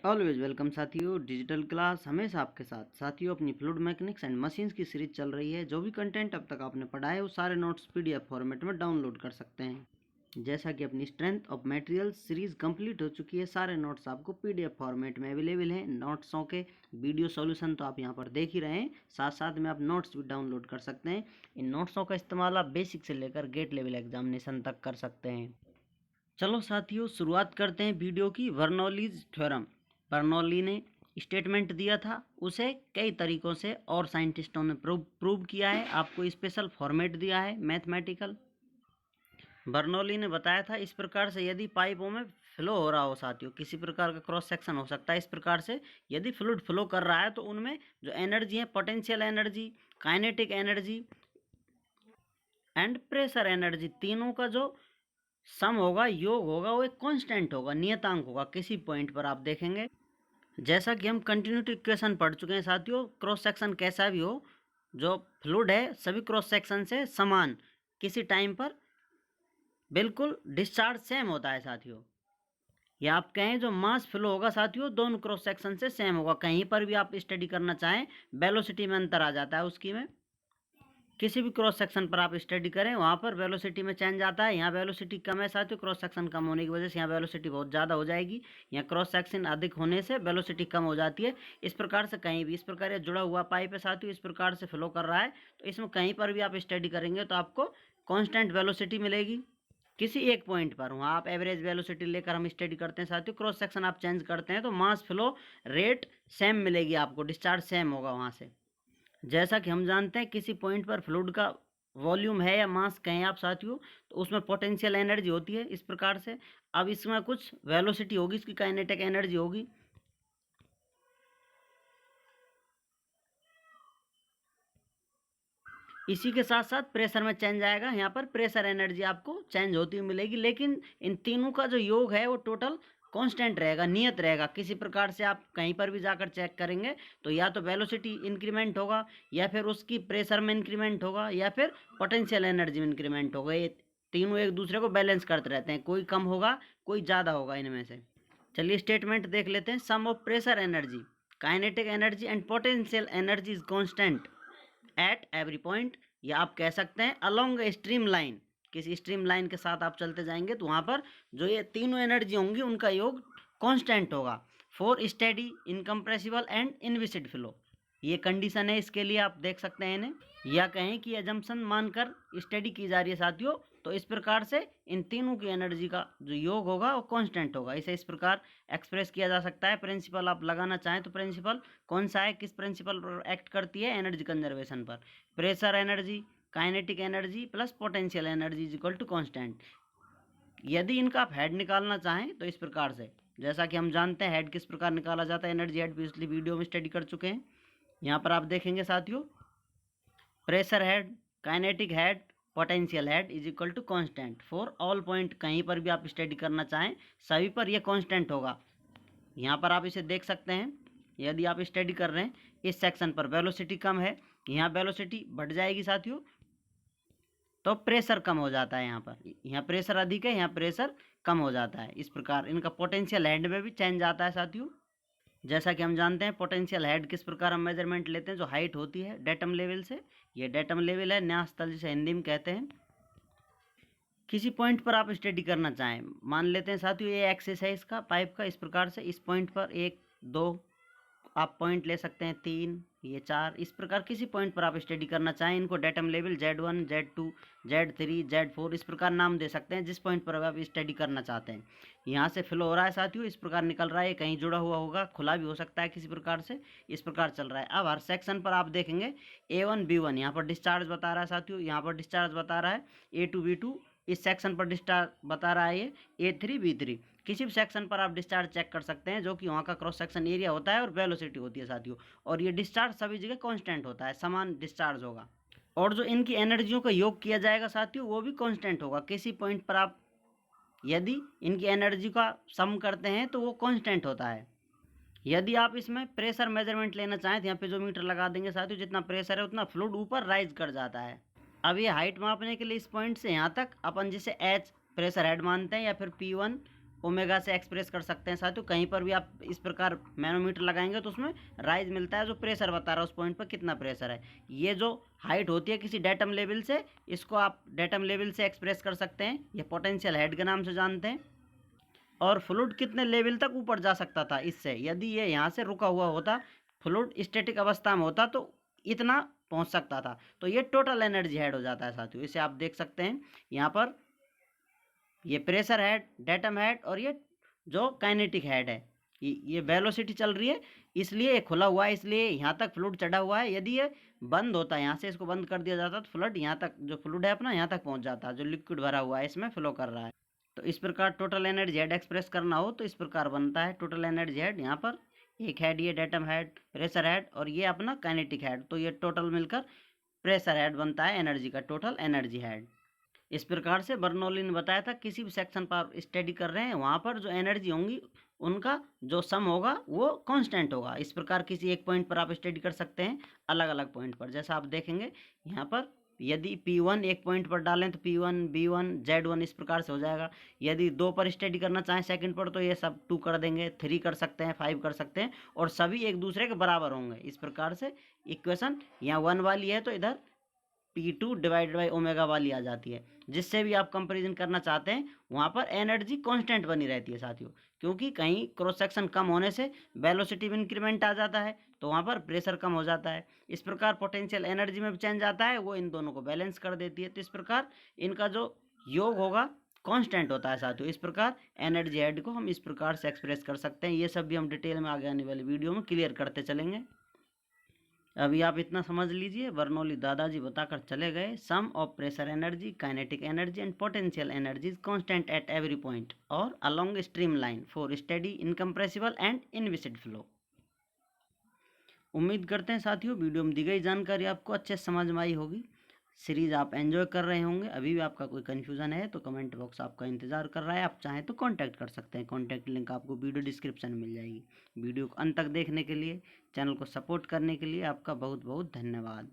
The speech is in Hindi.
ऑलवेज वेलकम साथियों, डिजिटल क्लास हमेशा आपके साथ। साथियों, अपनी फ्लूइड मैकेनिक्स एंड मशीन्स की सीरीज चल रही है। जो भी कंटेंट अब तक आपने पढ़ा है वो सारे नोट्स पीडीएफ फॉर्मेट में डाउनलोड कर सकते हैं। जैसा कि अपनी strength of materials series complete हो चुकी है, सारे नोट्स आपको पीडीएफ फॉर्मेट में अवेलेबल हैं। नोट्सों के वीडियो सॉल्यूशन तो आप यहाँ पर देख ही रहे हैं, साथ साथ में आप नोट्स भी डाउनलोड कर सकते हैं। इन नोट्सों का इस्तेमाल आप बेसिक से लेकर गेट लेवल एग्जामिनेशन तक कर सकते हैं। चलो साथियों, शुरुआत करते हैं वीडियो की। बर्नौलीज थ्योरम, बर्नौली ने स्टेटमेंट दिया था, उसे कई तरीकों से और साइंटिस्टों ने प्रूव किया है। आपको स्पेशल फॉर्मेट दिया है मैथमेटिकल। बर्नौली ने बताया था इस प्रकार से, यदि पाइपों में फ्लो हो रहा हो साथियों, किसी प्रकार का क्रॉस सेक्शन हो सकता है इस प्रकार से, यदि फ्लूइड फ्लो कर रहा है तो उनमें जो एनर्जी है, potential energy, kinetic energy and pressure energy, तीनों का जो सम होगा, योग होगा, वो एक कांस्टेंट होगा, नियतांक होगा। किसी पॉइंट पर आप देखेंगे, जैसा कि हम कंटिन्यूटी इक्वेशन पढ़ चुके हैं साथियों, क्रॉस सेक्शन कैसा भी हो, जो फ्लूइड है सभी क्रॉस सेक्शन से समान किसी टाइम पर बिल्कुल डिस्चार्ज सेम होता है साथियों। या आप कहें जो मास फ्लो होगा साथियों, दोनों क्रॉस सेक्शन से सेम होगा। कहीं पर भी आप स्टडी करना चाहें, वेलोसिटी में अंतर आ जाता है उसकी में। किसी भी क्रॉस सेक्शन पर आप स्टडी करें, वहाँ पर वेलोसिटी में चेंज आता है। यहाँ वेलोसिटी कम है साथियों, क्रॉस सेक्शन कम होने की वजह से यहाँ वेलोसिटी बहुत ज़्यादा हो जाएगी। यहाँ क्रॉस सेक्शन अधिक होने से वेलोसिटी कम हो जाती है। इस प्रकार से कहीं भी, इस प्रकार ये जुड़ा हुआ पाइप है साथियों, इस प्रकार से फ्लो कर रहा है, तो इसमें कहीं पर भी आप स्टडी करेंगे तो आपको कॉन्स्टेंट वेलोसिटी मिलेगी। किसी एक पॉइंट पर वहाँ आप एवरेज वेलोसिटी लेकर हम स्टडी करते हैं साथियों, क्रॉस सेक्शन आप चेंज करते हैं तो मास फ्लो रेट सेम मिलेगी आपको, डिस्चार्ज सेम होगा वहाँ से। जैसा कि हम जानते हैं किसी पॉइंट पर फ्लूइड का वॉल्यूम है या मास कहें आप साथियों, तो उसमें पोटेंशियल एनर्जी होती है इस प्रकार से। अब इसमें कुछ वेलोसिटी होगी, इसकी काइनेटिक एनर्जी होगी। इसी के साथ साथ प्रेशर में चेंज आएगा, यहाँ पर प्रेशर एनर्जी आपको चेंज होती हुई मिलेगी। लेकिन इन तीनों का जो योग है वो टोटल कांस्टेंट रहेगा, नियत रहेगा। किसी प्रकार से आप कहीं पर भी जाकर चेक करेंगे तो या तो वेलोसिटी इंक्रीमेंट होगा, या फिर उसकी प्रेशर में इंक्रीमेंट होगा, या फिर पोटेंशियल एनर्जी में इंक्रीमेंट होगा। ये तीनों एक दूसरे को बैलेंस करते रहते हैं, कोई कम होगा कोई ज़्यादा होगा इनमें से। चलिए स्टेटमेंट देख लेते हैं। Sum of pressure energy, kinetic energy and potential energy is constant at every point, या आप कह सकते हैं अलोंग ए स्ट्रीम लाइन। किसी स्ट्रीम लाइन के साथ आप चलते जाएंगे तो वहाँ पर जो ये तीनों एनर्जी होंगी उनका योग कांस्टेंट होगा। For steady incompressible and inviscid flow, ये कंडीशन है इसके लिए, आप देख सकते हैं इन्हें। या कहें कि एजम्पशन मानकर स्टडी की जा रही है साथियों, तो इस प्रकार से इन तीनों की एनर्जी का जो योग होगा वो कांस्टेंट होगा। इसे इस प्रकार एक्सप्रेस किया जा सकता है। प्रिंसिपल आप लगाना चाहें तो प्रिंसिपल कौन सा है, किस प्रिंसिपल पर एक्ट करती है, एनर्जी कंजर्वेशन पर। Pressure energy, kinetic energy plus potential energy is equal to constant. यदि इनका आप हेड निकालना चाहें तो इस प्रकार से, जैसा कि हम जानते हैं हेड किस प्रकार निकाला जाता है, एनर्जी हेड पिछली वीडियो में स्टडी कर चुके हैं। यहाँ पर आप देखेंगे साथियों, pressure head, kinetic head, potential head is equal to constant for all point. कहीं पर भी आप स्टडी करना चाहें सभी पर यह कांस्टेंट होगा। यहाँ पर आप इसे देख सकते हैं। यदि आप स्टडी कर रहे हैं इस सेक्शन पर वेलोसिटी कम है, यहाँ वेलोसिटी बढ़ जाएगी साथियों, तो प्रेशर कम हो जाता है। यहाँ पर, यहाँ प्रेशर अधिक है, यहाँ प्रेशर कम हो जाता है। इस प्रकार इनका पोटेंशियल हेड में भी चेंज आता है साथियों। जैसा कि हम जानते हैं पोटेंशियल हेड किस प्रकार हम मेजरमेंट लेते हैं, जो हाइट होती है डेटम लेवल से, ये डेटम लेवल है, न्यास तल जिसे हिंदी में कहते हैं। किसी पॉइंट पर आप स्टडी करना चाहें, मान लेते हैं साथियों ये एक्सिस है इसका पाइप का, इस प्रकार से इस पॉइंट पर 1 2 आप पॉइंट ले सकते हैं, 3 ये 4, इस प्रकार किसी पॉइंट पर आप स्टडी करना चाहें, इनको datum level Z1 Z2 Z3 Z4 इस प्रकार नाम दे सकते हैं जिस पॉइंट पर आप स्टडी करना चाहते हैं। यहाँ से फ्लो हो रहा है साथियों, इस प्रकार निकल रहा है, कहीं जुड़ा हुआ होगा, खुला भी हो सकता है किसी प्रकार से, इस प्रकार चल रहा है। अब हर सेक्शन पर आप देखेंगे A1 B1 यहाँ पर डिस्चार्ज बता रहा है साथियों, यहाँ पर डिस्चार्ज बता रहा है A2 B2, इस सेक्शन पर डिस्चार्ज बता रहा है ये A3 B3। किसी भी सेक्शन पर आप डिस्चार्ज चेक कर सकते हैं, जो कि वहाँ का क्रॉस सेक्शन एरिया होता है और वेलोसिटी होती है साथियों। और ये डिस्चार्ज सभी जगह कांस्टेंट होता है, समान डिस्चार्ज होगा। और जो इनकी एनर्जियों का योग किया जाएगा साथियों वो भी कांस्टेंट होगा। किसी पॉइंट पर आप यदि इनकी एनर्जी का सम करते हैं तो वो कांस्टेंट होता है। यदि आप इसमें प्रेशर मेजरमेंट लेना चाहें तो यहाँ पे जो मीटर लगा देंगे साथियों, जितना प्रेशर है उतना फ्लूइड ऊपर राइज कर जाता है। अब ये हाइट मापने के लिए इस पॉइंट से यहाँ तक अपन जिसे H प्रेशर हेड मानते हैं, या फिर P1 ओमेगा से एक्सप्रेस कर सकते हैं साथियों। कहीं पर भी आप इस प्रकार मैनोमीटर लगाएंगे तो उसमें राइज मिलता है, जो प्रेशर बता रहा है उस पॉइंट पर कितना प्रेशर है। ये जो हाइट होती है किसी डेटम लेवल से, इसको आप डेटम लेवल से एक्सप्रेस कर सकते हैं, ये पोटेंशियल हेड के नाम से जानते हैं। और फ्लूइड कितने लेवल तक ऊपर जा सकता था इससे, यदि ये यहाँ से रुका हुआ होता, फ्लूइड स्टैटिक अवस्था में होता तो इतना पहुँच सकता था। तो ये टोटल एनर्जी हेड हो जाता है साथियों। इसे आप देख सकते हैं यहाँ पर, ये प्रेशर हेड, डेटम हेड और ये जो काइनेटिक हेड है। ये वेलोसिटी चल रही है, इसलिए ये खुला हुआ है, इसलिए यहाँ तक फ्लूइड चढ़ा हुआ है। यदि ये बंद होता है, यहाँ से इसको बंद कर दिया जाता तो फ्लूइड यहाँ तक, जो फ्लूइड है अपना यहाँ तक पहुँच जाता, जो लिक्विड भरा हुआ है इसमें फ्लो कर रहा है। तो इस प्रकार टोटल एनर्जी हेड एक्सप्रेस करना हो तो इस प्रकार बनता है टोटल एनर्जी हेड। यहाँ पर एक हेड ये डेटम हेड, प्रेशर हेड और ये अपना काइनेटिक हेड, तो ये टोटल मिलकर प्रेशर हेड बनता है एनर्जी का टोटल एनर्जी हेड। इस प्रकार से बर्नौली ने बताया था किसी भी सेक्शन पर स्टडी कर रहे हैं वहाँ पर जो एनर्जी होंगी उनका जो सम होगा वो कांस्टेंट होगा। इस प्रकार किसी एक पॉइंट पर आप स्टडी कर सकते हैं, अलग अलग पॉइंट पर। जैसा आप देखेंगे यहाँ पर, यदि P1 एक पॉइंट पर डालें तो P1 B1 Z1 इस प्रकार से हो जाएगा। यदि 2 पर स्टडी करना चाहें सेकंड पर तो ये सब 2 कर देंगे, 3 कर सकते हैं, 5 कर सकते हैं, और सभी एक दूसरे के बराबर होंगे। इस प्रकार से इक्वेशन यहाँ 1 वाली है तो इधर P2 डिवाइडेड बाई ओमेगा वाली आ जाती है। जिससे भी आप कंपैरिजन करना चाहते हैं वहाँ पर एनर्जी कांस्टेंट बनी रहती है साथियों, क्योंकि कहीं क्रॉस सेक्शन कम होने से वेलोसिटी में इंक्रीमेंट आ जाता है तो वहाँ पर प्रेशर कम हो जाता है। इस प्रकार पोटेंशियल एनर्जी में भी चेंज आता है, वो इन दोनों को बैलेंस कर देती है। तो इस प्रकार इनका जो योग होगा कांस्टेंट होता है साथियों। इस प्रकार एनर्जी हेड को हम इस प्रकार से एक्सप्रेस कर सकते हैं। ये सब भी हम डिटेल में आगे आने वाली वीडियो में क्लियर करते चलेंगे। अभी आप इतना समझ लीजिए, बर्नौली दादाजी बताकर चले गए, sum of pressure energy, kinetic energy and potential energy is constant at every point और along stream line for steady incompressible and inviscid flow. उम्मीद करते हैं साथियों वीडियो में दी गई जानकारी आपको अच्छे से समझ में आई होगी। सीरीज आप एंजॉय कर रहे होंगे। अभी भी आपका कोई कन्फ्यूज़न है तो कमेंट बॉक्स आपका इंतजार कर रहा है, आप चाहें तो कांटेक्ट कर सकते हैं। कांटेक्ट लिंक आपको वीडियो डिस्क्रिप्शन में मिल जाएगी। वीडियो को अंत तक देखने के लिए, चैनल को सपोर्ट करने के लिए आपका बहुत बहुत धन्यवाद।